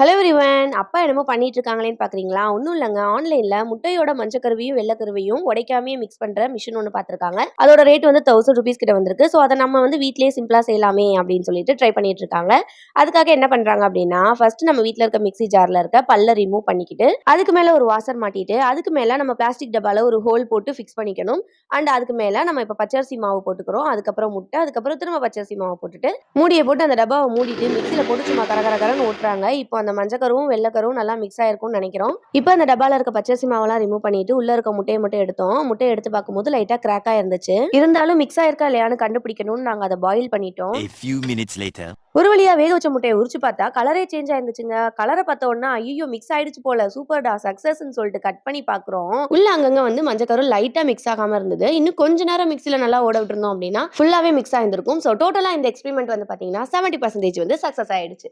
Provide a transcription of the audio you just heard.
Hello everyone. அப்பா என்னமோ பண்ணிட்டு இருக்காங்களேன்னு பார்க்குறீங்களா? ஒண்ணும் இல்லங்க. ஆன்லைன்ல முட்டையோட மஞ்சக்கருவையும், வெள்ளக்கருவையும் உடைக்காமயே மிக்ஸ் பண்ற மிஷின் ஒண்ணு பார்த்துருக்காங்க. அதோட ரேட் வந்து ₹1000 கிட்ட வந்திருக்கு. ஸோ அத நம்ம வந்து வீட்லயே சிம்பிளா செய்யலாமே அப்படின்னு சொல்லிட்டு ட்ரை பண்ணிட்டு இருக்காங்க. அதுக்காக என்ன பண்றாங்க அப்படின்னா, ஃபர்ஸ்ட் நம்ம வீட்ல இருக்க மிக்ஸி ஜார்ல இருக்க பல்ல ரிமூவ் பண்ணிக்கிட்டு, அதுக்கு மேல ஒரு வாஷர் மாட்டிட்டு, அதுக்கு மேல நம்ம பிளாஸ்டிக் டப்பால ஒரு ஹோல் போட்டு ஃபிக்ஸ் பண்ணிக்கணும். அண்ட் அதுக்கு மேல நம்ம இப்ப பச்சரிசி மாவு போட்டுக்கிறோம். அதுக்கப்புறம் முட்டை, அதுக்கப்புறம் திரும்ப பச்சரிசி மாவு போட்டுட்டு, மூடிய போட்டு அந்த டப்பாவ மூடிட்டு மிக்ஸில போட்டு சும்மா கர கர கரன்னு ஓட்டுறாங்க. இப்போ அந்த மஞ்சக்கருவும், வெள்ளக்கருவும் நல்லா மிக்ஸ் ஆயிருக்கும்னு நெனைக்கிறோம். இப்ப அந்த டப்பால இருக்க பச்சரிசி மாவெல்லாம் ரிமூவ் பண்ணிட்டு, உள்ள இருக்க முட்டைய மட்டும் எடுத்தோம். முட்டைய எடுத்து பார்க்கும்போது லைட்டா கிராக்கா இருந்துச்சு. இருந்தாலும் மிக்ஸ் ஆயிருக்கா இல்லையான்னு கண்டுபிடிக்கணும்னு நாங்க அத பாயில் பண்ணிட்டோம். A few minutes later. ஒரு வழியா வேக வச்ச முட்டைய உரிச்சு பார்த்தா கலரே சேஞ்ச் ஆயிருந்துச்சுங்க. கலர பார்த்த உடனே ஐய்யயோ! மிக்ஸ் ஆயிடுச்சு போல. சூப்பர்டா சக்சஸ்ன்னு சொல்லிட்டு கட் பண்ணி பார்க்குறோம். உள்ள அங்கங்க வந்து மஞ்சக்கரு லைட்டா மிக்ஸ் ஆகாம இருந்தது. இன்னும் கொஞ்ச நேரம் மிக்ஸில நல்லா ஓட விட்டுருந்தோம் அப்படின்னா, ஃபுல்லாவே மிக்ஸ் ஆயிருந்திருக்கும். ஸோ டோட்டலா இந்த எக்ஸ்பெரிமெண்ட் வந்து பார்த்தீங்கன்னா 70% வந்து சக்சஸ் ஆயிடுச்சு.